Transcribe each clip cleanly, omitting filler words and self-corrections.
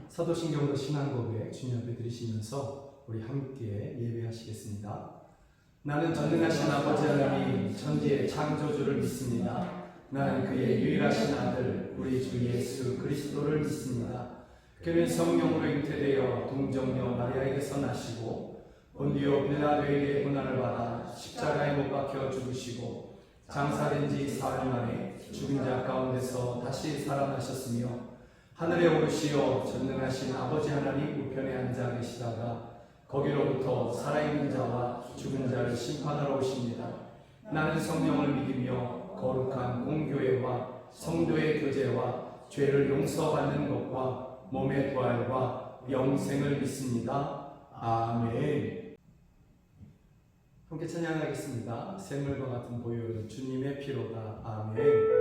사도신경도 신앙고백 주님 앞에 드리시면서 우리 함께 예배하시겠습니다. 나는 전능하신 아버지 하나님 천지의 창조주를 믿습니다. 나는 그의 유일하신 아들 우리 주 예수 그리스도를 믿습니다. 그는 성령으로 잉태되어 동정녀 마리아에게서 나시고 본디오 빌라도에게 고난을 받아 십자가에 못 박혀 죽으시고 장사된 지 사흘 만에 죽은 자 가운데서 다시 살아나셨으며 하늘에 오르시어 전능하신 아버지 하나님 우편에 앉아 계시다가 거기로부터 살아있는 자와 죽은 자를 심판하러 오십니다. 나는 성령을 믿으며 거룩한 공교회와 성도의 교제와 죄를 용서받는 것과 몸의 부활과 영생을 믿습니다. 아멘. 함께 찬양하겠습니다. 샘물과 같은 보혈은 주님의 피로다. 아멘.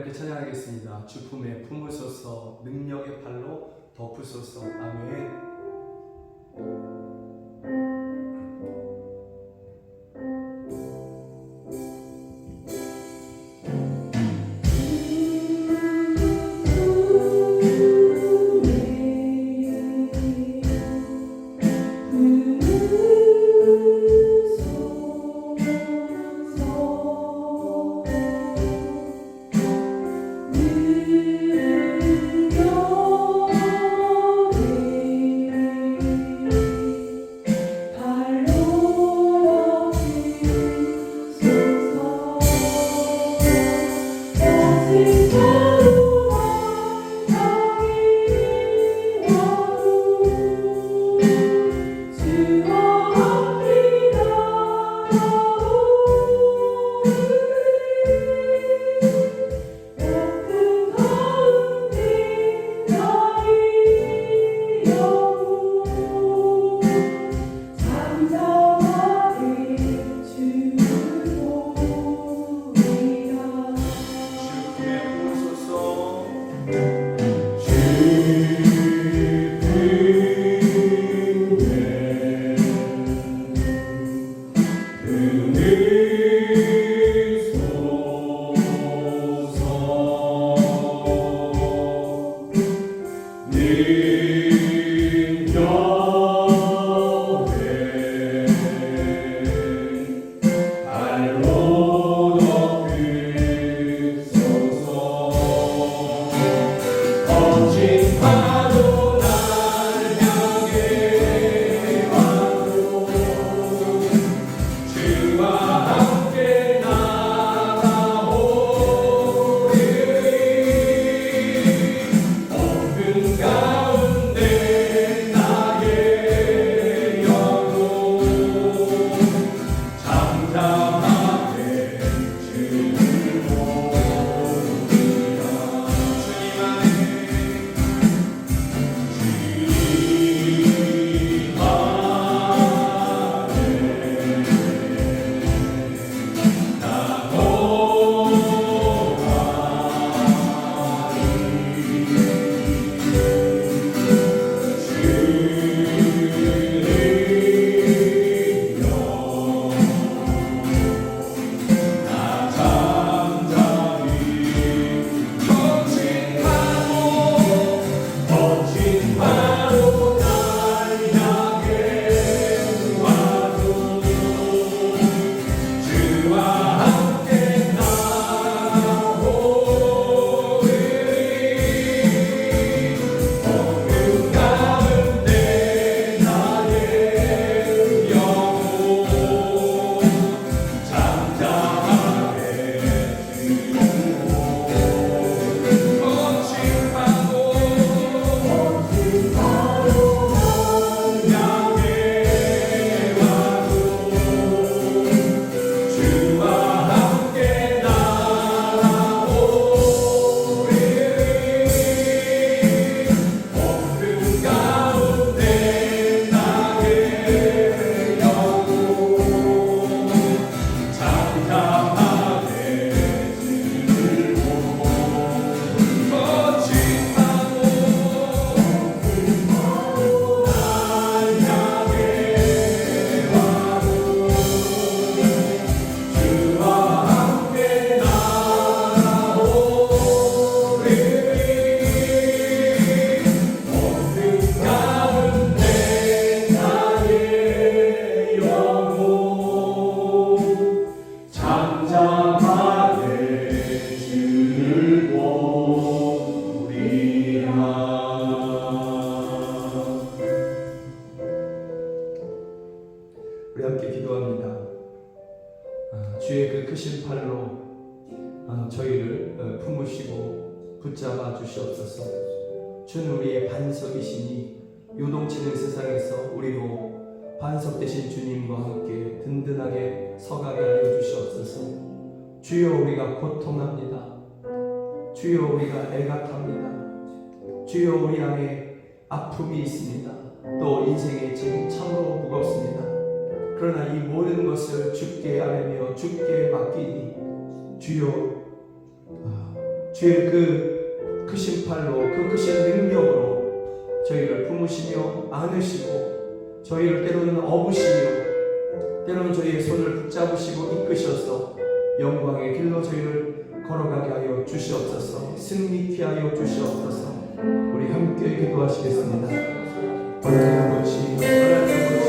이렇게 찬양하겠습니다. 주 품에 품으소서, 능력의 팔로 덮으소서. 아멘. 우리 함께 기도합니다. 주의 그 크신 팔로 저희를 품으시고 붙잡아 주시옵소서. 주는 우리의 반석이시니 요동치는 세상에서 우리도 반석 되신 주님과 함께 든든하게 서가게 하여 주시옵소서. 주여, 우리가 고통합니다. 주여, 우리가 애가탑니다. 주여, 우리 안에 아픔이 있습니다. 또 인생의 짐이 참으로 무겁습니다. 그러나 이 모든 것을 주께 아뢰며 주께 맡기니 주여 주의 그 크신 팔로 그 크신 능력으로 저희를 품으시며 안으시고 저희를 때로는 업으시며 때로는 저희의 손을 붙잡으시고 이끄셔서 영광의 길로 저희를 걸어가게 하여 주시옵소서. 승리케 하여 주시옵소서. 우리 함께 기도하시겠습니다. 하나님 아버지, 하나님 아버지,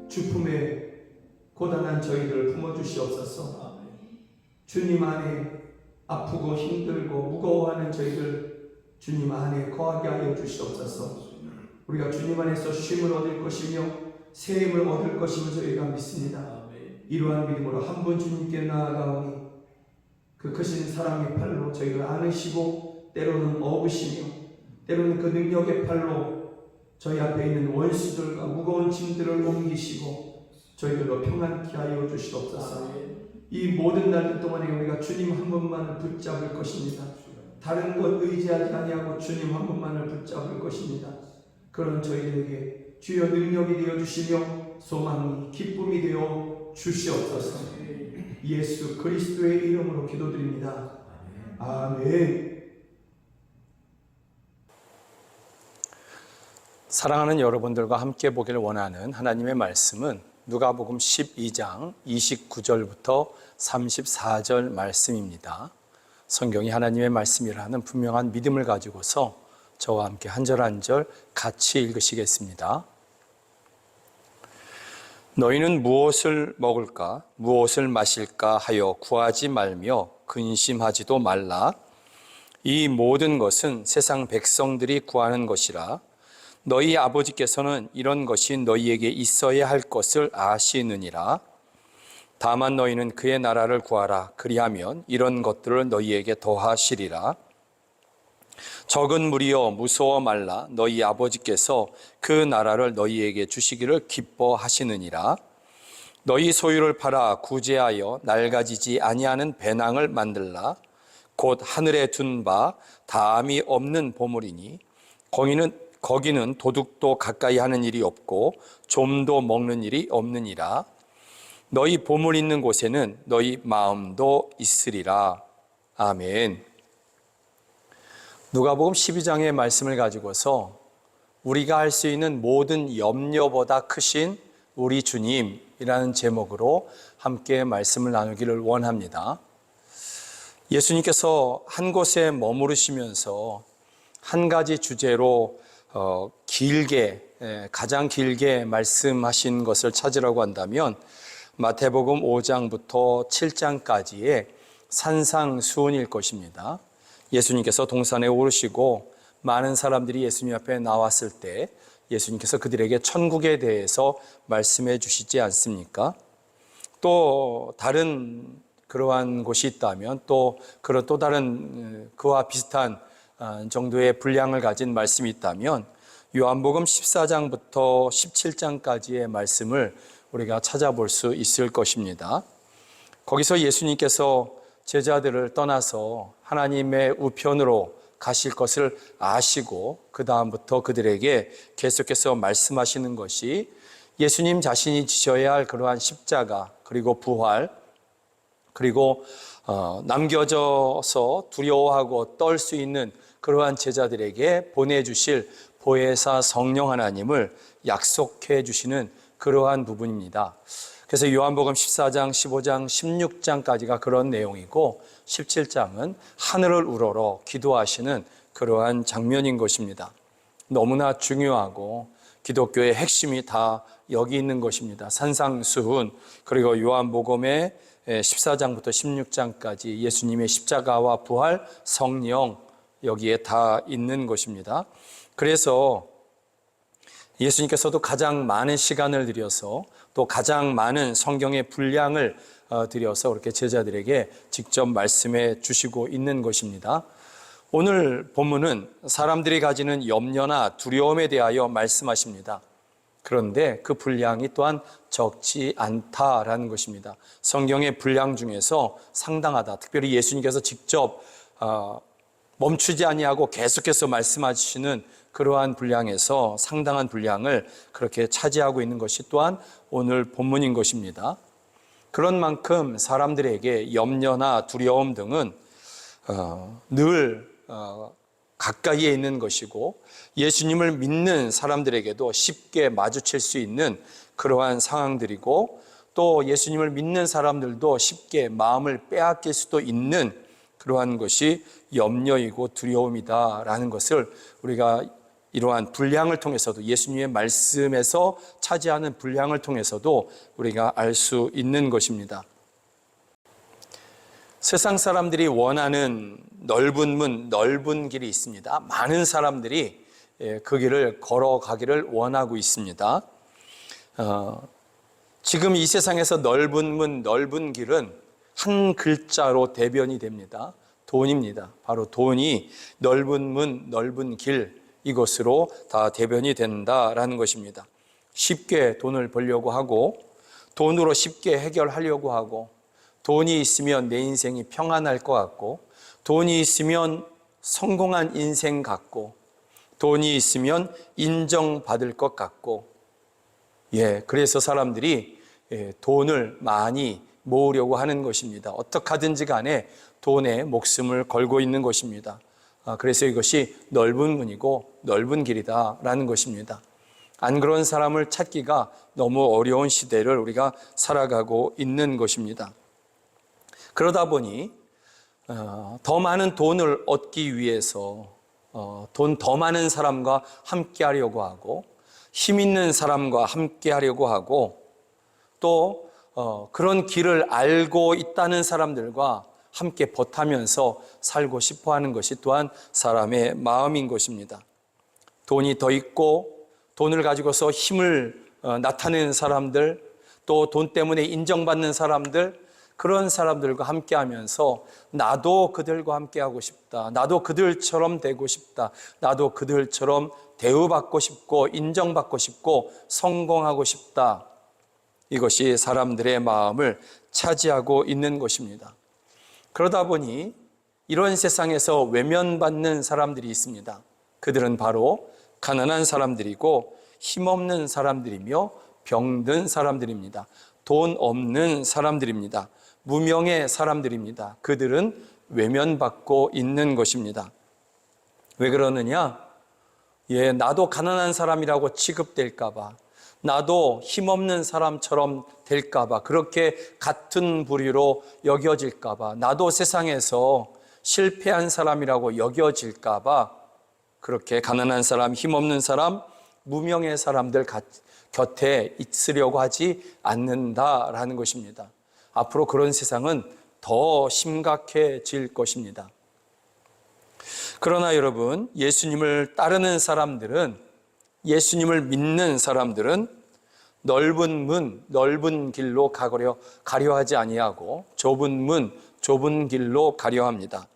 주품에 고단한 저희를 품어주시옵소서. 주님 안에 아프고 힘들고 무거워하는 저희들 주님 안에 거하게 하여 주시옵소서. 우리가 주님 안에서 쉼을 얻을 것이며 새 힘을 얻을 것임을 저희가 믿습니다. 이러한 믿음으로 한 분 주님께 나아가오니 그 크신 사랑의 팔로 저희를 안으시고 때로는 업으시며 때로는 그 능력의 팔로 저희 앞에 있는 원수들과 무거운 짐들을 옮기시고 저희들로 평안케 하여 주시옵소서. 이 모든 날들 동안에 우리가 주님 한 분만을 붙잡을 것입니다. 다른 것 의지하지 아니하고 주님 한 분만을 붙잡을 것입니다. 그런 저희들에게 주여 능력이 되어 주시며 소망이 기쁨이 되어 주시옵소서. 예수 그리스도의 이름으로 기도드립니다. 아멘. 사랑하는 여러분들과 함께 보기를 원하는 하나님의 말씀은 누가복음 12장 29절부터 34절 말씀입니다. 성경이 하나님의 말씀이라는 분명한 믿음을 가지고서 저와 함께 한 절 한 절 같이 읽으시겠습니다. 너희는 무엇을 먹을까 무엇을 마실까 하여 구하지 말며 근심하지도 말라. 이 모든 것은 세상 백성들이 구하는 것이라. 너희 아버지께서는 이런 것이 너희에게 있어야 할 것을 아시느니라. 다만 너희는 그의 나라를 구하라. 그리하면 이런 것들을 너희에게 더하시리라. 적은 무리여 무서워 말라. 너희 아버지께서 그 나라를 너희에게 주시기를 기뻐하시느니라. 너희 소유를 팔아 구제하여 낡아지지 아니하는 배낭을 만들라. 곧 하늘에 둔 바 다함이 없는 보물이니 거기는 도둑도 가까이 하는 일이 없고 좀도 먹는 일이 없느니라. 너희 보물 있는 곳에는 너희 마음도 있으리라. 아멘. 누가복음 12장의 말씀을 가지고서 우리가 할 수 있는 모든 염려보다 크신 우리 주님이라는 제목으로 함께 말씀을 나누기를 원합니다. 예수님께서 한 곳에 머무르시면서 한 가지 주제로 가장 길게 말씀하신 것을 찾으라고 한다면 마태복음 5장부터 7장까지의 산상수훈일 것입니다. 예수님께서 동산에 오르시고 많은 사람들이 예수님 앞에 나왔을 때 예수님께서 그들에게 천국에 대해서 말씀해 주시지 않습니까? 또 다른 그러한 곳이 있다면 또 다른 그와 비슷한 정도의 분량을 가진 말씀이 있다면 요한복음 14장부터 17장까지의 말씀을 우리가 찾아볼 수 있을 것입니다. 거기서 예수님께서 제자들을 떠나서 하나님의 우편으로 가실 것을 아시고 그 다음부터 그들에게 계속해서 말씀하시는 것이 예수님 자신이 지셔야 할 그러한 십자가 그리고 부활 그리고 남겨져서 두려워하고 떨 수 있는 그러한 제자들에게 보내주실 보혜사 성령 하나님을 약속해 주시는 그러한 부분입니다. 그래서 요한복음 14장, 15장, 16장까지가 그런 내용이고 17장은 하늘을 우러러 기도하시는 그러한 장면인 것입니다. 너무나 중요하고 기독교의 핵심이 다 여기 있는 것입니다. 산상수훈, 그리고 요한복음의 14장부터 16장까지 예수님의 십자가와 부활, 성령, 여기에 다 있는 것입니다. 그래서 예수님께서도 가장 많은 시간을 들여서 또 가장 많은 성경의 분량을 들여서 그렇게 제자들에게 직접 말씀해 주시고 있는 것입니다. 오늘 본문은 사람들이 가지는 염려나 두려움에 대하여 말씀하십니다. 그런데 그 분량이 또한 적지 않다라는 것입니다. 성경의 분량 중에서 상당하다. 특별히 예수님께서 직접 멈추지 아니하고 계속해서 말씀하시는 그러한 분량에서 상당한 분량을 그렇게 차지하고 있는 것이 또한 오늘 본문인 것입니다. 그런 만큼 사람들에게 염려나 두려움 등은 늘 가까이에 있는 것이고 예수님을 믿는 사람들에게도 쉽게 마주칠 수 있는 그러한 상황들이고 또 예수님을 믿는 사람들도 쉽게 마음을 빼앗길 수도 있는 그러한 것이 염려이고 두려움이다라는 것을 우리가 이러한 분량을 통해서도 예수님의 말씀에서 차지하는 분량을 통해서도 우리가 알 수 있는 것입니다. 세상 사람들이 원하는 넓은 문, 넓은 길이 있습니다. 많은 사람들이 그 길을 걸어가기를 원하고 있습니다. 지금 이 세상에서 넓은 문, 넓은 길은 한 글자로 대변이 됩니다. 돈입니다. 바로 돈이 넓은 문, 넓은 길, 이것으로 다 대변이 된다라는 것입니다. 쉽게 돈을 벌려고 하고 돈으로 쉽게 해결하려고 하고 돈이 있으면 내 인생이 평안할 것 같고 돈이 있으면 성공한 인생 같고 돈이 있으면 인정받을 것 같고 그래서 사람들이 돈을 많이 모으려고 하는 것입니다. 어떻게 하든지 간에 돈에 목숨을 걸고 있는 것입니다. 그래서 이것이 넓은 문이고 넓은 길이다라는 것입니다. 안 그런 사람을 찾기가 너무 어려운 시대를 우리가 살아가고 있는 것입니다. 그러다 보니 더 많은 돈을 얻기 위해서 돈 더 많은 사람과 함께 하려고 하고 힘 있는 사람과 함께 하려고 하고 또 그런 길을 알고 있다는 사람들과 함께 버타면서 살고 싶어 하는 것이 또한 사람의 마음인 것입니다. 돈이 더 있고 돈을 가지고서 힘을 나타내는 사람들, 또 돈 때문에 인정받는 사람들, 그런 사람들과 함께 하면서 나도 그들과 함께 하고 싶다. 나도 그들처럼 되고 싶다. 나도 그들처럼 대우받고 싶고 인정받고 싶고 성공하고 싶다. 이것이 사람들의 마음을 차지하고 있는 것입니다. 그러다 보니 이런 세상에서 외면받는 사람들이 있습니다. 그들은 바로 가난한 사람들이고 힘없는 사람들이며 병든 사람들입니다. 돈 없는 사람들입니다. 무명의 사람들입니다. 그들은 외면받고 있는 것입니다. 왜 그러느냐? 나도 가난한 사람이라고 취급될까 봐, 나도 힘없는 사람처럼 될까 봐, 그렇게 같은 부류로 여겨질까 봐, 나도 세상에서 실패한 사람이라고 여겨질까 봐 그렇게 가난한 사람, 힘없는 사람, 무명의 사람들 곁에 있으려고 하지 않는다라는 것입니다. 앞으로 그런 세상은 더 심각해질 것입니다. 그러나 여러분, 예수님을 따르는 사람들은, 예수님을 믿는 사람들은 넓은 문, 넓은 길로 가려 하지 아니하고 좁은 문, 좁은 길로 가려 합니다.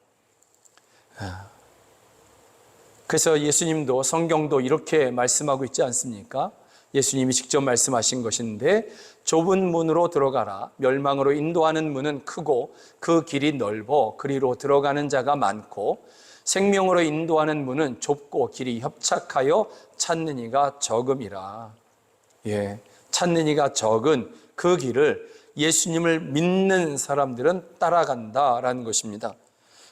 그래서 예수님도 성경도 이렇게 말씀하고 있지 않습니까? 예수님이 직접 말씀하신 것인데 좁은 문으로 들어가라. 멸망으로 인도하는 문은 크고 그 길이 넓어 그리로 들어가는 자가 많고 생명으로 인도하는 문은 좁고 길이 협착하여 찾는 이가 적음이라. 찾는 이가 적은 그 길을 예수님을 믿는 사람들은 따라간다라는 것입니다.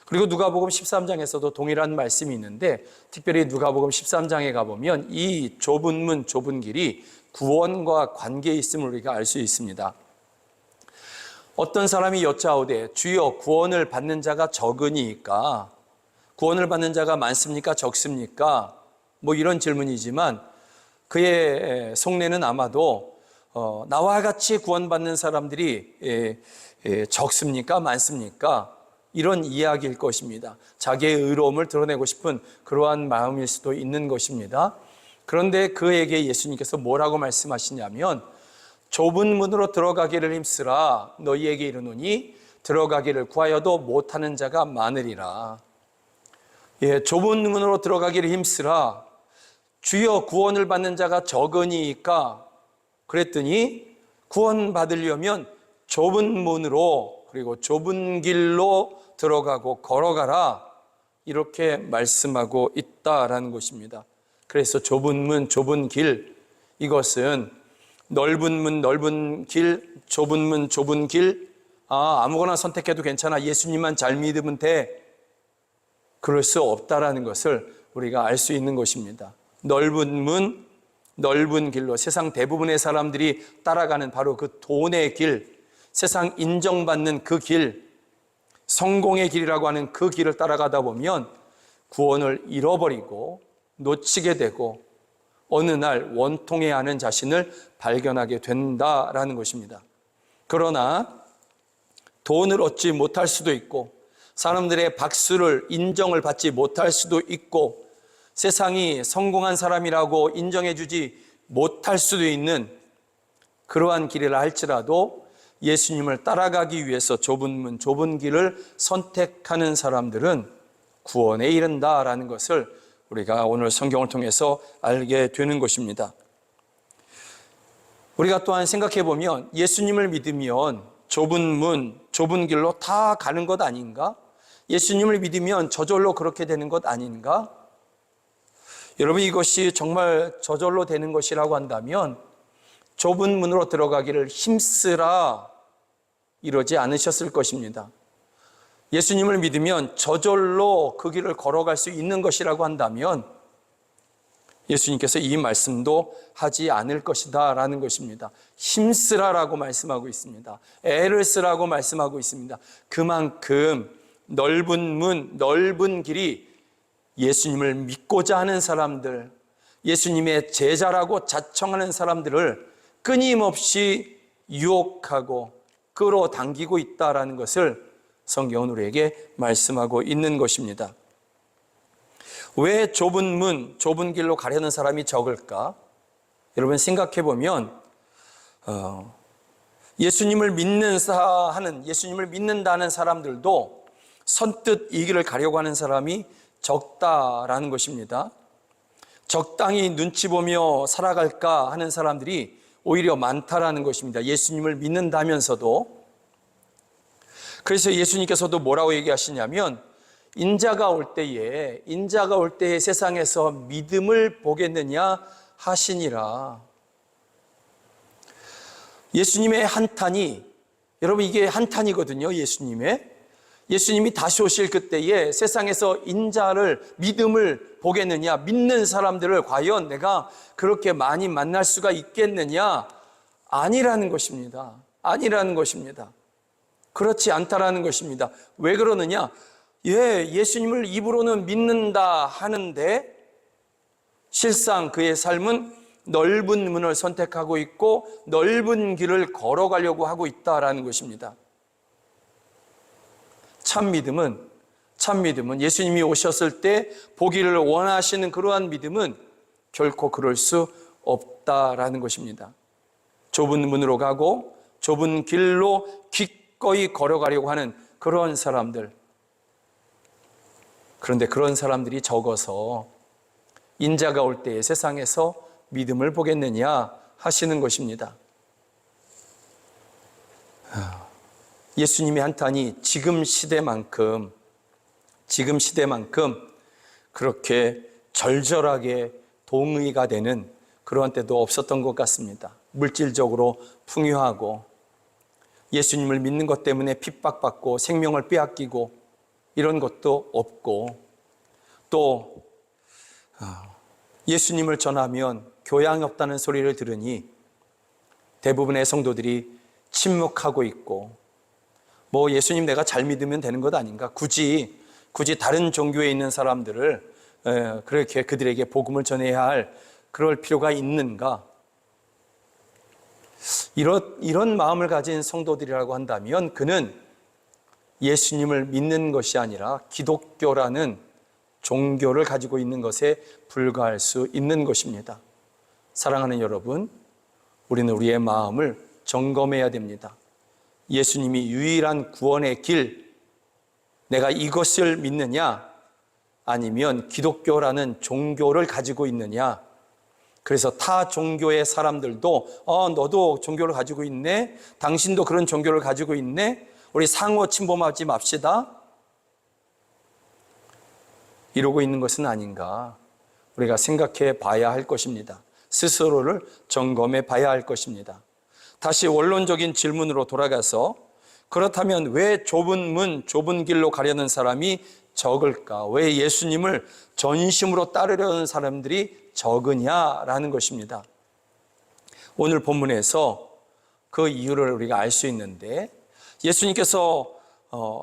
그리고 누가복음 13장에서도 동일한 말씀이 있는데 특별히 누가복음 13장에 가보면 이 좁은 문, 좁은 길이 구원과 관계에 있음을 우리가 알 수 있습니다. 어떤 사람이 여짜오되 주여 구원을 받는 자가 적으니까 구원을 받는 자가 많습니까? 적습니까? 이런 질문이지만 그의 속내는 아마도 나와 같이 구원받는 사람들이 적습니까? 많습니까? 이런 이야기일 것입니다. 자기의 의로움을 드러내고 싶은 그러한 마음일 수도 있는 것입니다. 그런데 그에게 예수님께서 뭐라고 말씀하시냐면 좁은 문으로 들어가기를 힘쓰라. 너희에게 이르노니 들어가기를 구하여도 못하는 자가 많으리라. 좁은 문으로 들어가기를 힘쓰라. 주여 구원을 받는 자가 적으니까 그랬더니 구원받으려면 좁은 문으로 그리고 좁은 길로 들어가고 걸어가라. 이렇게 말씀하고 있다라는 것입니다. 그래서 좁은 문, 좁은 길, 이것은 넓은 문, 넓은 길, 좁은 문, 좁은 길, 아무거나 선택해도 괜찮아. 예수님만 잘 믿으면 돼. 그럴 수 없다라는 것을 우리가 알 수 있는 것입니다. 넓은 문, 넓은 길로 세상 대부분의 사람들이 따라가는 바로 그 돈의 길, 세상 인정받는 그 길, 성공의 길이라고 하는 그 길을 따라가다 보면 구원을 잃어버리고 놓치게 되고 어느 날 원통해하는 자신을 발견하게 된다라는 것입니다. 그러나 돈을 얻지 못할 수도 있고 사람들의 박수를 인정을 받지 못할 수도 있고 세상이 성공한 사람이라고 인정해주지 못할 수도 있는 그러한 길이라 할지라도 예수님을 따라가기 위해서 좁은 문, 좁은 길을 선택하는 사람들은 구원에 이른다라는 것을 우리가 오늘 성경을 통해서 알게 되는 것입니다. 우리가 또한 생각해 보면 예수님을 믿으면 좁은 문, 좁은 길로 다 가는 것 아닌가? 예수님을 믿으면 저절로 그렇게 되는 것 아닌가? 여러분, 이것이 정말 저절로 되는 것이라고 한다면 좁은 문으로 들어가기를 힘쓰라 이러지 않으셨을 것입니다. 예수님을 믿으면 저절로 그 길을 걸어갈 수 있는 것이라고 한다면 예수님께서 이 말씀도 하지 않을 것이다 라는 것입니다. 힘쓰라라고 말씀하고 있습니다. 애를 쓰라고 말씀하고 있습니다. 그만큼 넓은 문, 넓은 길이 예수님을 믿고자 하는 사람들, 예수님의 제자라고 자청하는 사람들을 끊임없이 유혹하고 끌어당기고 있다라는 것을 성경은 우리에게 말씀하고 있는 것입니다. 왜 좁은 문, 좁은 길로 가려는 사람이 적을까? 여러분 생각해 보면 예수님을 예수님을 믿는다는 사람들도 선뜻 이 길을 가려고 하는 사람이 적다라는 것입니다. 적당히 눈치 보며 살아갈까 하는 사람들이 오히려 많다라는 것입니다. 예수님을 믿는다면서도. 그래서 예수님께서도 뭐라고 얘기하시냐면 인자가 올 때에 세상에서 믿음을 보겠느냐 하시니라. 예수님의 한탄이, 여러분 이게 한탄이거든요. 예수님이 다시 오실 그때에 세상에서 믿음을 보겠느냐, 믿는 사람들을 과연 내가 그렇게 많이 만날 수가 있겠느냐? 아니라는 것입니다. 그렇지 않다라는 것입니다. 왜 그러느냐? 예수님을 입으로는 믿는다 하는데 실상 그의 삶은 넓은 문을 선택하고 있고 넓은 길을 걸어가려고 하고 있다라는 것입니다. 참 믿음은 예수님이 오셨을 때 보기를 원하시는 그러한 믿음은 결코 그럴 수 없다라는 것입니다. 좁은 문으로 가고 좁은 길로 기꺼이 걸어가려고 하는 그런 사람들. 그런데 그런 사람들이 적어서 인자가 올 때에 세상에서 믿음을 보겠느냐 하시는 것입니다. 예수님의 한탄이 지금 시대만큼 그렇게 절절하게 동의가 되는 그러한 때도 없었던 것 같습니다. 물질적으로 풍요하고 예수님을 믿는 것 때문에 핍박받고 생명을 빼앗기고 이런 것도 없고 또 예수님을 전하면 교양이 없다는 소리를 들으니 대부분의 성도들이 침묵하고 있고 예수님 내가 잘 믿으면 되는 것 아닌가? 굳이 다른 종교에 있는 사람들을 그렇게 그들에게 복음을 전해야 할 그럴 필요가 있는가? 이런 마음을 가진 성도들이라고 한다면 그는 예수님을 믿는 것이 아니라 기독교라는 종교를 가지고 있는 것에 불과할 수 있는 것입니다. 사랑하는 여러분, 우리는 우리의 마음을 점검해야 됩니다. 예수님이 유일한 구원의 길, 내가 이것을 믿느냐? 아니면 기독교라는 종교를 가지고 있느냐? 그래서 타 종교의 사람들도 너도 종교를 가지고 있네? 당신도 그런 종교를 가지고 있네? 우리 상호 침범하지 맙시다. 이러고 있는 것은 아닌가? 우리가 생각해 봐야 할 것입니다. 스스로를 점검해 봐야 할 것입니다. 다시 원론적인 질문으로 돌아가서 그렇다면 왜 좁은 문, 좁은 길로 가려는 사람이 적을까? 왜 예수님을 전심으로 따르려는 사람들이 적으냐라는 것입니다. 오늘 본문에서 그 이유를 우리가 알 수 있는데 예수님께서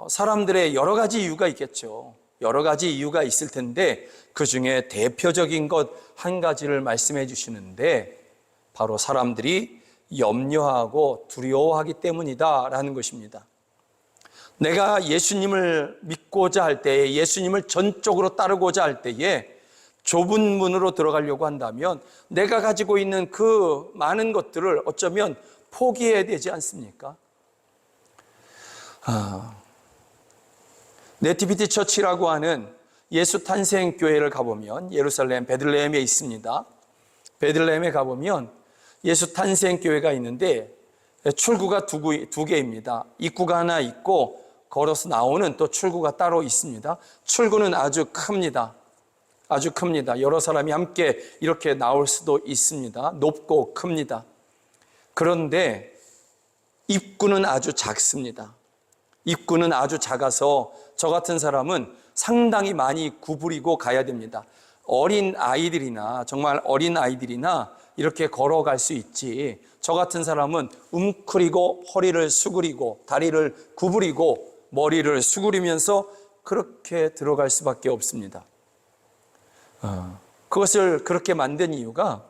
사람들의 여러 가지 이유가 있겠죠. 여러 가지 이유가 있을 텐데 그 중에 대표적인 것 한 가지를 말씀해 주시는데 바로 사람들이 염려하고 두려워하기 때문이다라는 것입니다. 내가 예수님을 믿고자 할 때에, 예수님을 전적으로 따르고자 할 때에 좁은 문으로 들어가려고 한다면 내가 가지고 있는 그 많은 것들을 어쩌면 포기해야 되지 않습니까? 네티비티 처치라고 하는 예수 탄생 교회를 가보면 예루살렘 베들레헴에 있습니다. 베들레헴에 가보면 예수 탄생 교회가 있는데 출구가 두 개입니다. 입구가 하나 있고 걸어서 나오는 또 출구가 따로 있습니다. 출구는 아주 큽니다. 아주 큽니다. 여러 사람이 함께 이렇게 나올 수도 있습니다. 높고 큽니다. 그런데 입구는 아주 작습니다. 입구는 아주 작아서 저 같은 사람은 상당히 많이 구부리고 가야 됩니다. 어린 아이들이나 정말 어린 아이들이나 이렇게 걸어갈 수 있지, 저 같은 사람은 웅크리고 허리를 수그리고 다리를 구부리고 머리를 수그리면서 그렇게 들어갈 수밖에 없습니다. 그것을 그렇게 만든 이유가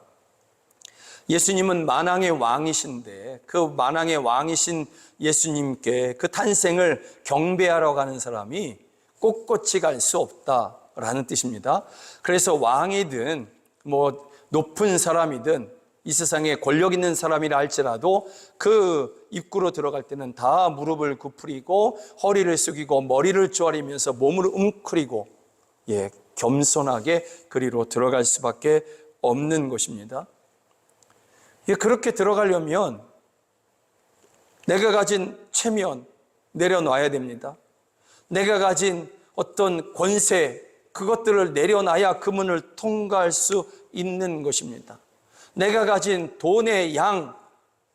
예수님은 만왕의 왕이신데 그 만왕의 왕이신 예수님께 그 탄생을 경배하러 가는 사람이 꼿꼿이 갈 수 없다라는 뜻입니다. 그래서 왕이든 높은 사람이든 이 세상에 권력 있는 사람이라 할지라도 그 입구로 들어갈 때는 다 무릎을 굽히고 허리를 숙이고 머리를 조아리면서 몸을 웅크리고 겸손하게 그리로 들어갈 수밖에 없는 것입니다. 그렇게 들어가려면 내가 가진 체면 내려놔야 됩니다. 내가 가진 어떤 권세, 그것들을 내려놔야 그 문을 통과할 수 있는 것입니다. 내가 가진 돈의 양,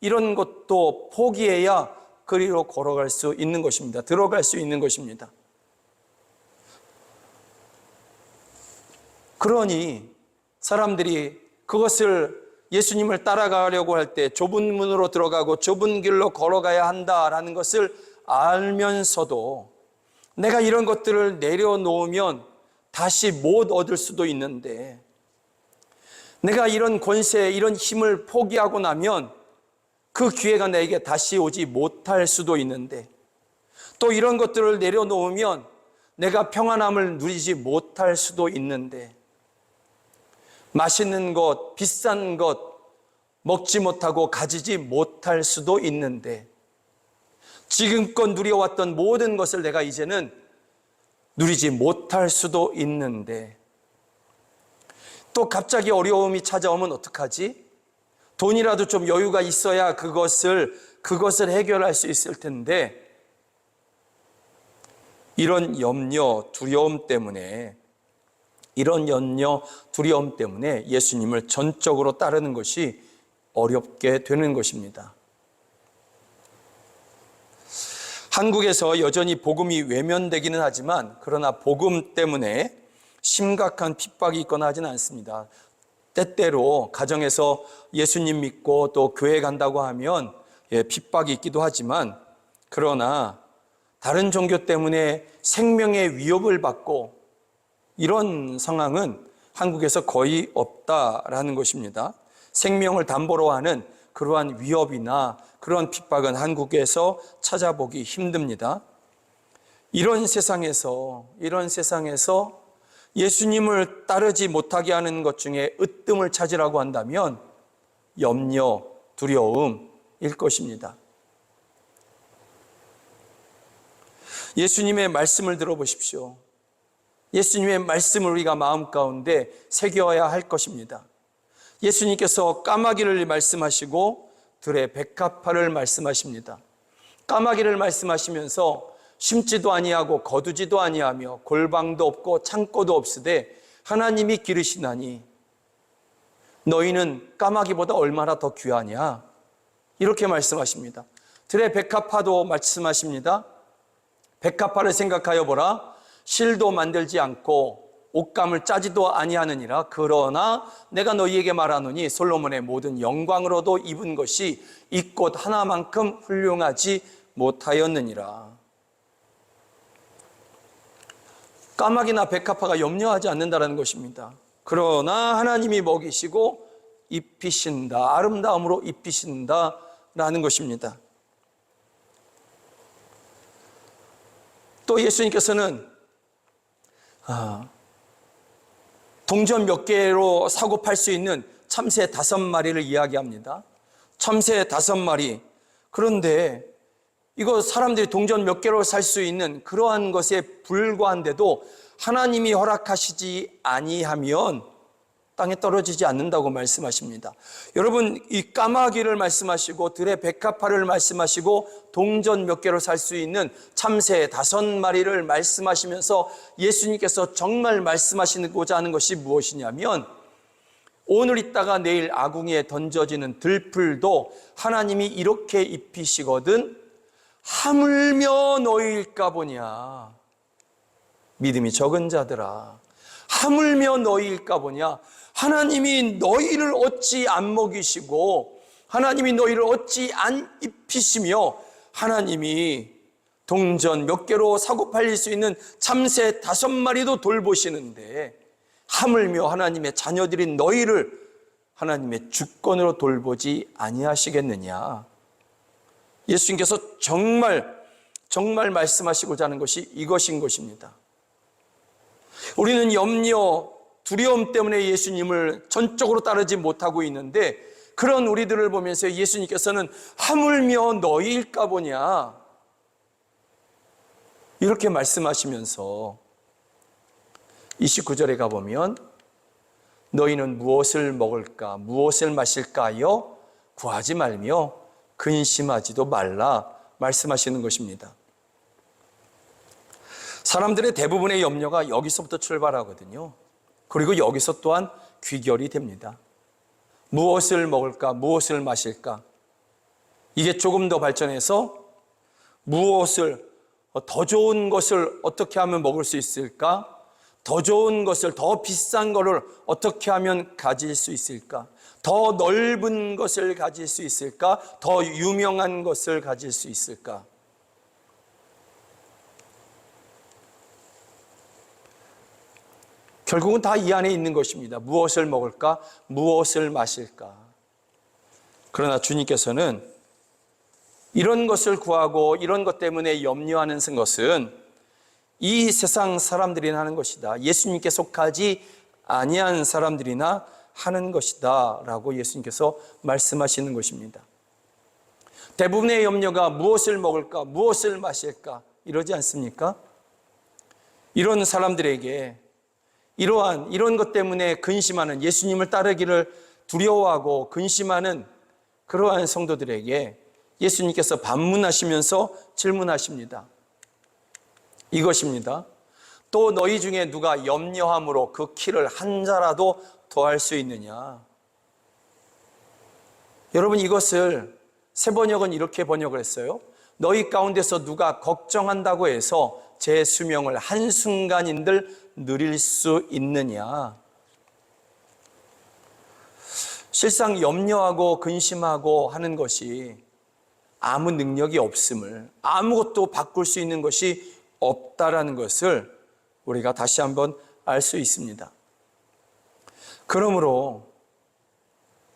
이런 것도 포기해야 그리로 걸어갈 수 있는 것입니다. 들어갈 수 있는 것입니다. 그러니 사람들이 그것을 예수님을 따라가려고 할 때 좁은 문으로 들어가고 좁은 길로 걸어가야 한다라는 것을 알면서도 내가 이런 것들을 내려놓으면 다시 못 얻을 수도 있는데, 내가 이런 권세, 이런 힘을 포기하고 나면 그 기회가 내게 다시 오지 못할 수도 있는데, 또 이런 것들을 내려놓으면 내가 평안함을 누리지 못할 수도 있는데, 맛있는 것, 비싼 것 먹지 못하고 가지지 못할 수도 있는데, 지금껏 누려왔던 모든 것을 내가 이제는 누리지 못할 수도 있는데, 또 갑자기 어려움이 찾아오면 어떡하지? 돈이라도 좀 여유가 있어야 그것을 해결할 수 있을 텐데, 이런 염려, 두려움 때문에 예수님을 전적으로 따르는 것이 어렵게 되는 것입니다. 한국에서 여전히 복음이 외면되기는 하지만, 그러나 복음 때문에 심각한 핍박이 있거나 하지는 않습니다. 때때로 가정에서 예수님 믿고 또 교회 간다고 하면 핍박이 있기도 하지만, 그러나 다른 종교 때문에 생명의 위협을 받고 이런 상황은 한국에서 거의 없다라는 것입니다. 생명을 담보로 하는 그러한 위협이나 그런 핍박은 한국에서 찾아보기 힘듭니다. 이런 세상에서 예수님을 따르지 못하게 하는 것 중에 으뜸을 찾으라고 한다면 염려, 두려움일 것입니다. 예수님의 말씀을 들어보십시오. 예수님의 말씀을 우리가 마음 가운데 새겨야 할 것입니다. 예수님께서 까마귀를 말씀하시고 들의 백합화를 말씀하십니다. 까마귀를 말씀하시면서 심지도 아니하고 거두지도 아니하며 골방도 없고 창고도 없으되 하나님이 기르시나니 너희는 까마귀보다 얼마나 더 귀하냐, 이렇게 말씀하십니다. 들의 백합화도 말씀하십니다. 백합화를 생각하여 보라. 실도 만들지 않고 옷감을 짜지도 아니하느니라. 그러나 내가 너희에게 말하노니 솔로몬의 모든 영광으로도 입은 것이 이 꽃 하나만큼 훌륭하지 못하였느니라. 까마귀나 백합화가 염려하지 않는다는 것입니다. 그러나 하나님이 먹이시고 입히신다, 아름다움으로 입히신다라는 것입니다. 또 예수님께서는 동전 몇 개로 사고 팔 수 있는 참새 5마리를 이야기합니다. 참새 5마리. 그런데 이거 사람들이 동전 몇 개로 살 수 있는 그러한 것에 불과한데도 하나님이 허락하시지 아니하면 땅에 떨어지지 않는다고 말씀하십니다. 여러분, 이 까마귀를 말씀하시고 들의 백합화를 말씀하시고 동전 몇 개로 살 수 있는 참새 5마리를 말씀하시면서 예수님께서 정말 말씀하시고자 하는 것이 무엇이냐면, 오늘 있다가 내일 아궁이에 던져지는 들풀도 하나님이 이렇게 입히시거든 하물며 너희일까 보냐. 믿음이 적은 자들아, 하물며 너희일까 보냐. 하나님이 너희를 어찌 안 먹이시고 하나님이 너희를 어찌 안 입히시며 하나님이 동전 몇 개로 사고 팔릴 수 있는 참새 5마리도 돌보시는데 하물며 하나님의 자녀들인 너희를 하나님의 주권으로 돌보지 아니하시겠느냐. 예수님께서 정말 말씀하시고자 하는 것이 이것인 것입니다. 우리는 염려, 두려움 때문에 예수님을 전적으로 따르지 못하고 있는데, 그런 우리들을 보면서 예수님께서는 하물며 너희일까 보냐, 이렇게 말씀하시면서 29절에 가보면 너희는 무엇을 먹을까 무엇을 마실까 하여 구하지 말며 근심하지도 말라 말씀하시는 것입니다. 사람들의 대부분의 염려가 여기서부터 출발하거든요. 그리고 여기서 또한 귀결이 됩니다. 무엇을 먹을까 무엇을 마실까. 이게 조금 더 발전해서 무엇을, 더 좋은 것을 어떻게 하면 먹을 수 있을까? 더 좋은 것을, 더 비싼 것을 어떻게 하면 가질 수 있을까? 더 넓은 것을 가질 수 있을까? 더 유명한 것을 가질 수 있을까? 결국은 다 이 안에 있는 것입니다. 무엇을 먹을까? 무엇을 마실까? 그러나 주님께서는 이런 것을 구하고 이런 것 때문에 염려하는 것은 이 세상 사람들이나 하는 것이다. 예수님께 속하지 아니한 사람들이나 하는 것이다 라고 예수님께서 말씀하시는 것입니다. 대부분의 염려가 무엇을 먹을까 무엇을 마실까 이러지 않습니까? 이런 사람들에게 이런 것 때문에 근심하는, 예수님을 따르기를 두려워하고 근심하는 그러한 성도들에게 예수님께서 반문하시면서 질문하십니다. 이것입니다. 또 너희 중에 누가 염려함으로 그 키를 한 자라도 더할 수 있느냐? 여러분, 이것을 세번역은 이렇게 번역을 했어요. 너희 가운데서 누가 걱정한다고 해서 제 수명을 한순간인들 누릴 수 있느냐? 실상 염려하고 근심하고 하는 것이 아무 능력이 없음을, 아무것도 바꿀 수 있는 것이 없다라는 것을 우리가 다시 한번 알 수 있습니다. 그러므로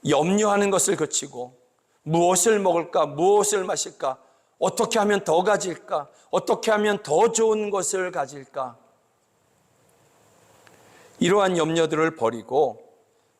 염려하는 것을 그치고 무엇을 먹을까, 무엇을 마실까, 어떻게 하면 더 가질까, 어떻게 하면 더 좋은 것을 가질까, 이러한 염려들을 버리고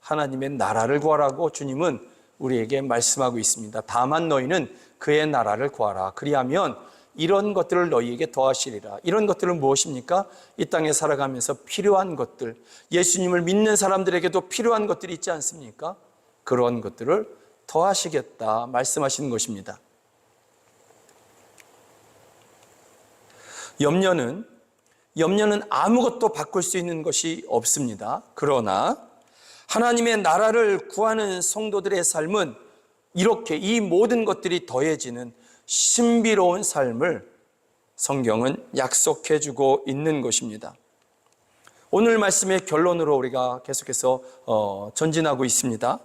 하나님의 나라를 구하라고 주님은 우리에게 말씀하고 있습니다. 다만 너희는 그의 나라를 구하라. 그리하면 이런 것들을 너희에게 더하시리라. 이런 것들은 무엇입니까? 이 땅에 살아가면서 필요한 것들, 예수님을 믿는 사람들에게도 필요한 것들이 있지 않습니까? 그런 것들을 더하시겠다 말씀하시는 것입니다. 염려는 아무것도 바꿀 수 있는 것이 없습니다. 그러나 하나님의 나라를 구하는 성도들의 삶은 이렇게 이 모든 것들이 더해지는 신비로운 삶을 성경은 약속해 주고 있는 것입니다. 오늘 말씀의 결론으로 우리가 계속해서 전진하고 있습니다.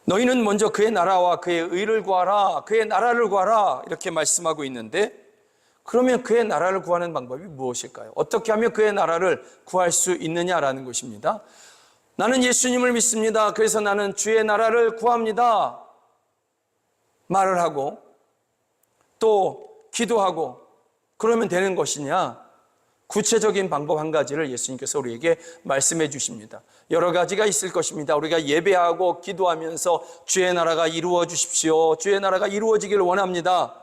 너희는 먼저 그의 나라와 그의 의를 구하라, 그의 나라를 구하라, 이렇게 말씀하고 있는데, 그러면 그의 나라를 구하는 방법이 무엇일까요? 어떻게 하면 그의 나라를 구할 수 있느냐라는 것입니다. 나는 예수님을 믿습니다. 그래서 나는 주의 나라를 구합니다. 말을 하고 또 기도하고 그러면 되는 것이냐? 구체적인 방법 한 가지를 예수님께서 우리에게 말씀해 주십니다. 여러 가지가 있을 것입니다. 우리가 예배하고 기도하면서 주의 나라가 이루어 주십시오. 주의 나라가 이루어지기를 원합니다.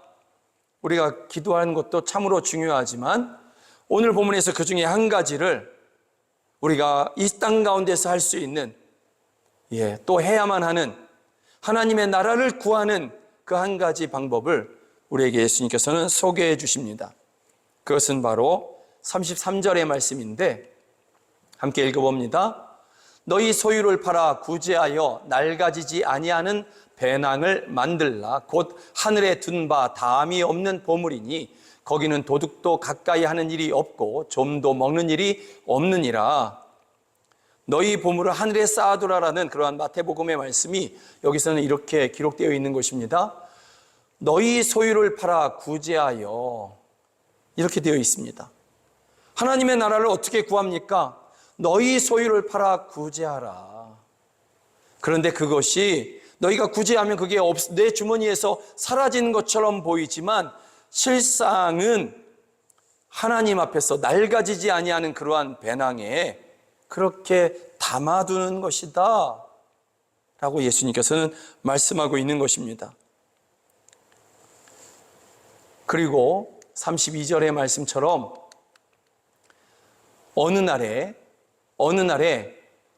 우리가 기도하는 것도 참으로 중요하지만 오늘 본문에서 그 중에 한 가지를 우리가 이 땅 가운데서 할 수 있는, 또 해야만 하는 하나님의 나라를 구하는 그 한 가지 방법을 우리에게 예수님께서는 소개해 주십니다. 그것은 바로 33절의 말씀인데 함께 읽어봅니다. 너희 소유를 팔아 구제하여 낡아지지 아니하는 배낭을 만들라. 곧 하늘에 둔 바 다함이 없는 보물이니 거기는 도둑도 가까이 하는 일이 없고 좀도 먹는 일이 없느니라. 너희 보물을 하늘에 쌓아두라라는 그러한 마태복음의 말씀이 여기서는 이렇게 기록되어 있는 것입니다. 너희 소유를 팔아 구제하여, 이렇게 되어 있습니다. 하나님의 나라를 어떻게 구합니까? 너희 소유를 팔아 구제하라. 그런데 그것이 너희가 구제하면 그게 내 주머니에서 사라지는 것처럼 보이지만 실상은 하나님 앞에서 낡아지지 아니하는 그러한 배낭에 그렇게 담아두는 것이다 라고 예수님께서는 말씀하고 있는 것입니다. 그리고 32절의 말씀처럼 어느 날에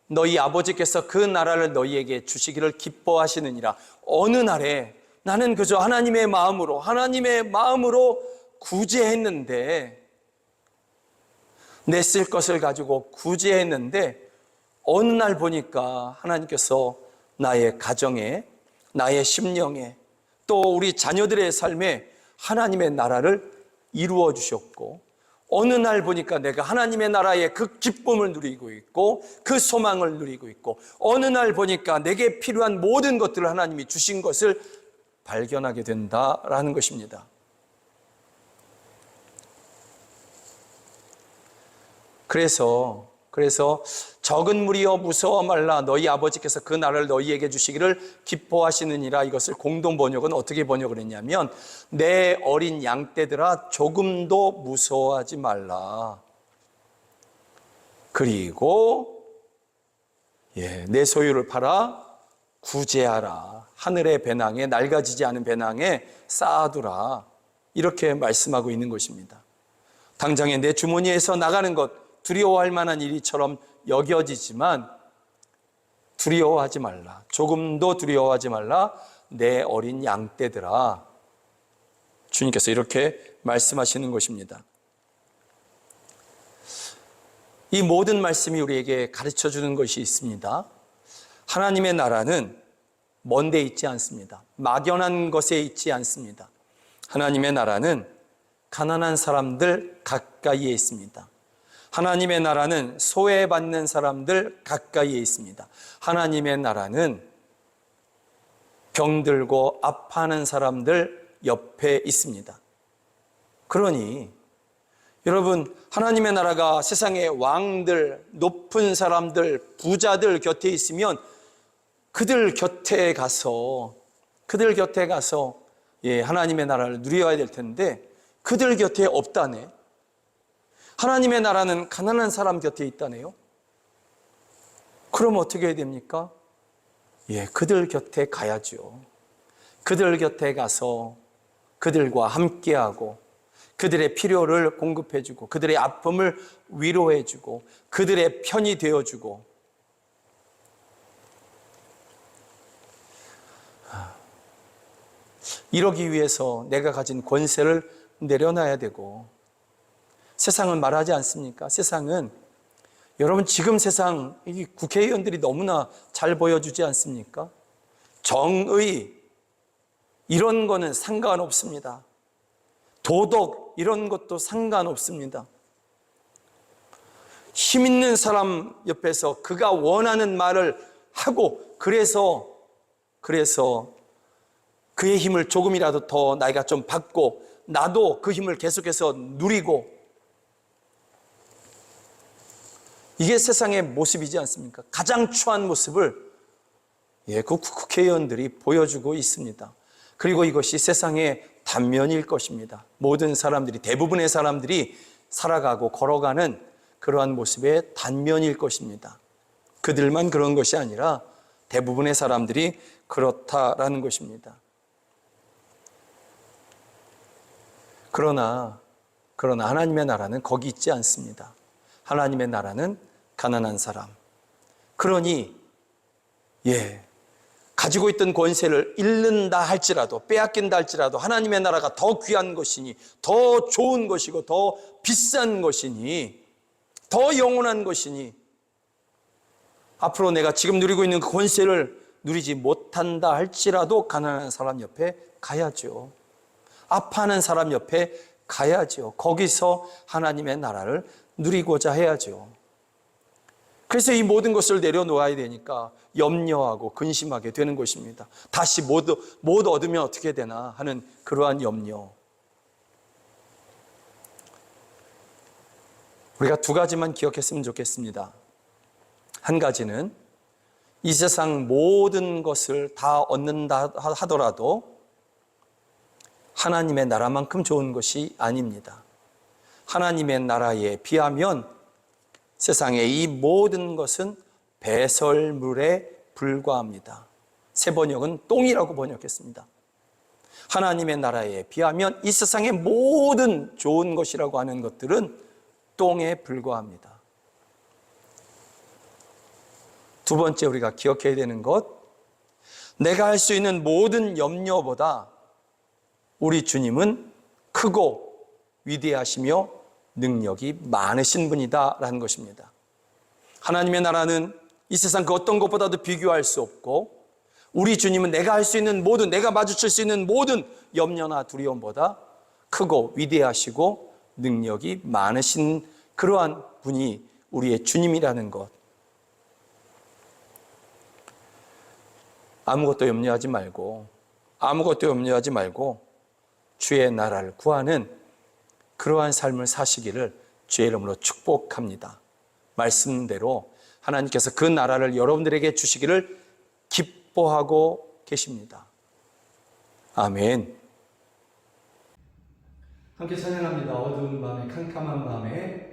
너희 아버지께서 그 나라를 너희에게 주시기를 기뻐하시느니라. 어느 날에 나는 그저 하나님의 마음으로 구제했는데, 내 쓸 것을 가지고 구제했는데 어느 날 보니까 하나님께서 나의 가정에, 나의 심령에, 또 우리 자녀들의 삶에 하나님의 나라를 이루어 주셨고, 어느 날 보니까 내가 하나님의 나라의 그 기쁨을 누리고 있고 그 소망을 누리고 있고, 어느 날 보니까 내게 필요한 모든 것들을 하나님이 주신 것을 발견하게 된다라는 것입니다. 그래서 적은 무리여 무서워 말라. 너희 아버지께서 그 나라를 너희에게 주시기를 기뻐하시느니라. 이것을 공동 번역은 어떻게 번역을 했냐면 내 어린 양떼들아 조금도 무서워하지 말라. 그리고 내 소유를 팔아 구제하라. 하늘의 배낭에, 낡아지지 않은 배낭에 쌓아두라. 이렇게 말씀하고 있는 것입니다. 당장에 내 주머니에서 나가는 것 두려워할 만한 일이처럼 여겨지지만 두려워하지 말라. 조금도 두려워하지 말라. 내 어린 양떼들아. 주님께서 이렇게 말씀하시는 것입니다. 이 모든 말씀이 우리에게 가르쳐 주는 것이 있습니다. 하나님의 나라는 먼 데 있지 않습니다. 막연한 것에 있지 않습니다. 하나님의 나라는 가난한 사람들 가까이에 있습니다. 하나님의 나라는 소외받는 사람들 가까이에 있습니다. 하나님의 나라는 병들고 아파하는 사람들 옆에 있습니다. 그러니 여러분, 하나님의 나라가 세상의 왕들, 높은 사람들, 부자들 곁에 있으면 그들 곁에 가서 하나님의 나라를 누려야 될 텐데 그들 곁에 없다네. 하나님의 나라는 가난한 사람 곁에 있다네요. 그럼 어떻게 해야 됩니까? 그들 곁에 가야죠. 그들 곁에 가서 그들과 함께하고 그들의 필요를 공급해주고 그들의 아픔을 위로해주고 그들의 편이 되어주고, 이러기 위해서 내가 가진 권세를 내려놔야 되고, 세상은 말하지 않습니까? 세상은, 여러분 지금 세상 이 국회의원들이 너무나 잘 보여주지 않습니까? 정의 이런 거는 상관없습니다. 도덕 이런 것도 상관없습니다. 힘 있는 사람 옆에서 그가 원하는 말을 하고 그래서 그의 힘을 조금이라도 더 나이가 좀 받고 나도 그 힘을 계속해서 누리고, 이게 세상의 모습이지 않습니까? 가장 추한 모습을 그 국회의원들이 보여주고 있습니다. 그리고 이것이 세상의 단면일 것입니다. 모든 사람들이, 대부분의 사람들이 살아가고 걸어가는 그러한 모습의 단면일 것입니다. 그들만 그런 것이 아니라 대부분의 사람들이 그렇다라는 것입니다. 그러나 하나님의 나라는 거기 있지 않습니다. 하나님의 나라는 가난한 사람, 그러니 가지고 있던 권세를 잃는다 할지라도, 빼앗긴다 할지라도 하나님의 나라가 더 귀한 것이니, 더 좋은 것이고 더 비싼 것이니, 더 영원한 것이니, 앞으로 내가 지금 누리고 있는 그 권세를 누리지 못한다 할지라도 가난한 사람 옆에 가야죠. 아파하는 사람 옆에 가야죠. 거기서 하나님의 나라를 누리고자 해야죠. 그래서 이 모든 것을 내려놓아야 되니까 염려하고 근심하게 되는 것입니다. 다시 못 얻으면 어떻게 되나 하는 그러한 염려. 우리가 두 가지만 기억했으면 좋겠습니다. 한 가지는 이 세상 모든 것을 다 얻는다 하더라도 하나님의 나라만큼 좋은 것이 아닙니다. 하나님의 나라에 비하면 세상의 이 모든 것은 배설물에 불과합니다. 새 번역은 똥이라고 번역했습니다. 하나님의 나라에 비하면 이 세상의 모든 좋은 것이라고 하는 것들은 똥에 불과합니다. 두 번째 우리가 기억해야 되는 것, 내가 할 수 있는 모든 염려보다 우리 주님은 크고 위대하시며 능력이 많으신 분이다라는 것입니다. 하나님의 나라는 이 세상 그 어떤 것보다도 비교할 수 없고, 우리 주님은 내가 할 수 있는 모든, 내가 마주칠 수 있는 모든 염려나 두려움보다 크고 위대하시고 능력이 많으신 그러한 분이 우리의 주님이라는 것. 아무것도 염려하지 말고 주의 나라를 구하는 그러한 삶을 사시기를 주의 이름으로 축복합니다. 말씀대로 하나님께서 그 나라를 여러분들에게 주시기를 기뻐하고 계십니다. 아멘. 함께 찬양합니다. 어두운 밤에, 캄캄한 밤에.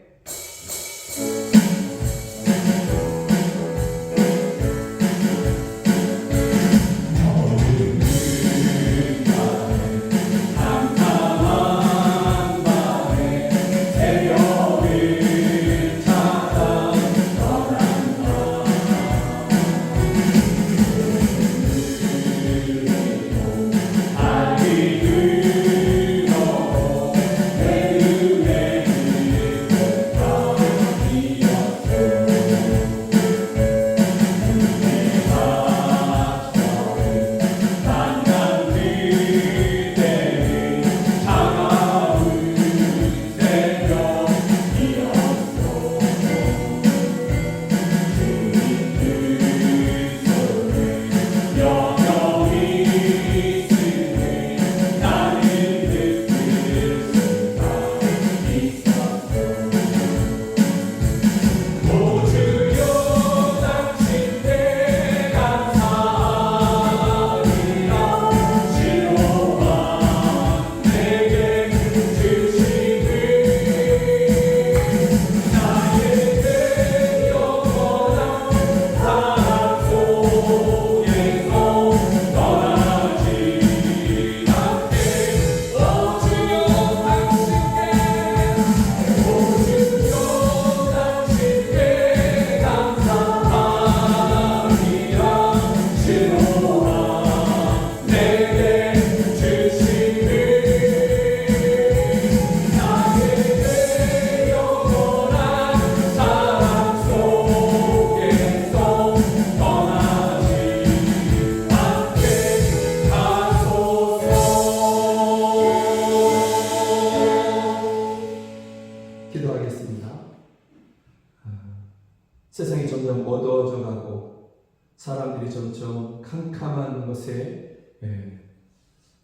세상이 점점 어두워져 가고 사람들이 점점 캄캄한 것에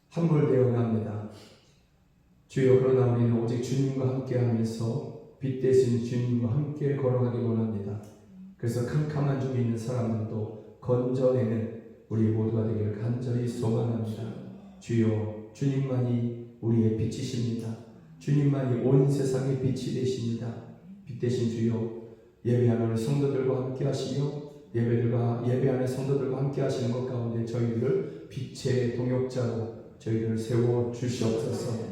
함몰되어 갑니다. 주여, 그러나 우리는 오직 주님과 함께하면서 빛 대신 주님과 함께 걸어가기 원합니다. 그래서 캄캄한 중에 있는 사람들도 건져내는 우리 모두가 되기를 간절히 소망합니다. 주여, 주님만이 우리의 빛이십니다. 주님만이 온 세상의 빛이 되십니다. 빛 대신 주여, 예배하는 성도들과 함께 하시며 예배하는 성도들과 함께 하시는 것 가운데 저희들을 빛의 동역자로 저희들을 세워 주시옵소서.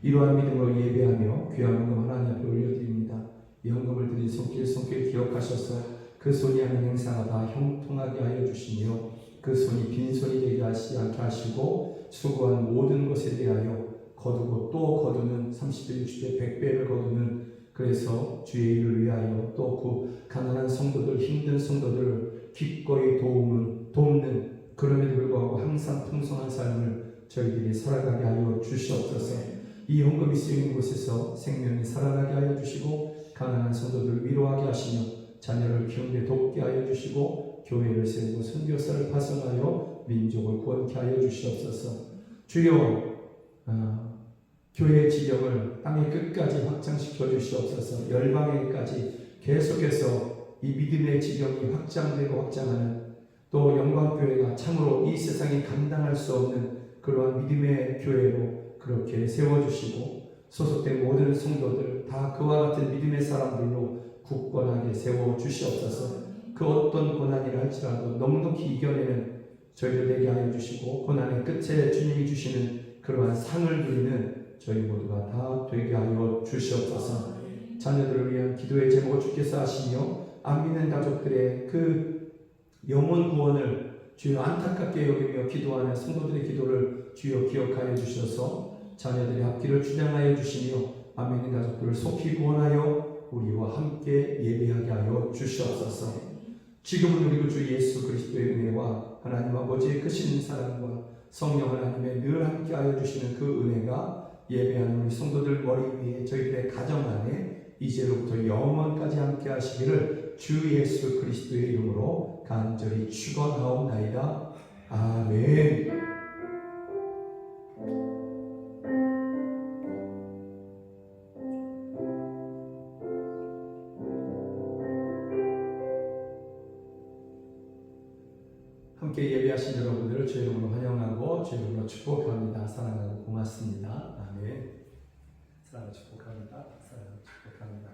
이러한 믿음으로 예배하며 귀한 헌금 하나님 앞에 올려드립니다. 이 헌금을 드린 손길 기억하셔서 그 손이 하는 행사가 다 형통하게 하여 주시며 그 손이 빈손이 되게 하시지 않게 하시고 수고한 모든 것에 대하여 거두고 또 거두는 30배, 60배, 100배를 거두는, 그래서 주의 일을 위하여 또 그 가난한 성도들, 힘든 성도들을 기꺼이 돕는, 그럼에도 불구하고 항상 풍성한 삶을 저희들이 살아가게 하여 주시옵소서. 이 헌금이 쓰이는 곳에서 생명이 살아나게 하여 주시고 가난한 성도들을 위로하게 하시며 자녀를 키우는데 돕게 하여 주시고 교회를 세우고 선교사를 파송하여 민족을 구원케 하여 주시옵소서. 주여, 교회의 지경을 땅의 끝까지 확장시켜 주시옵소서. 열방에까지 계속해서 이 믿음의 지경이 확장되고 확장하는, 또 영광교회가 참으로 이 세상이 감당할 수 없는 그러한 믿음의 교회로 그렇게 세워주시고 소속된 모든 성도들 다 그와 같은 믿음의 사람들로 굳건하게 세워주시옵소서. 그 어떤 고난이라 할지라도 넉넉히 이겨내는 저희들 되게 하여 주시고 고난의 끝에 주님이 주시는 그러한 상을 누리는 저희 모두가 다 되게 하여 주시옵소서. 자녀들을 위한 기도의 제목을 주께서 하시며 안 믿는 가족들의 그 영혼 구원을 주여 안타깝게 여기며 기도하는 성도들의 기도를 주여 기억하여 주셔서 자녀들의 앞길을 주장하여 주시며 안 믿는 가족들을 속히 구원하여 우리와 함께 예배하게 하여 주시옵소서. 지금은 우리 주 예수 그리스도의 은혜와 하나님 아버지의 크신 사랑과 성령 하나님의 늘 함께 하여 주시는 그 은혜가 예배하는 우리 성도들 머리 위에 저희들의 가정 안에 이제로부터 영원까지 함께 하시기를 주 예수 그리스도의 이름으로 간절히 축원하옵나이다. 아멘. 함께 예배하신 여러분들을 주의 이름으로 환영하고 주의 이름으로 축복합니다. 사랑하고 고맙습니다. 아멘. 사랑하고 축복합니다. 사랑하고 축복합니다.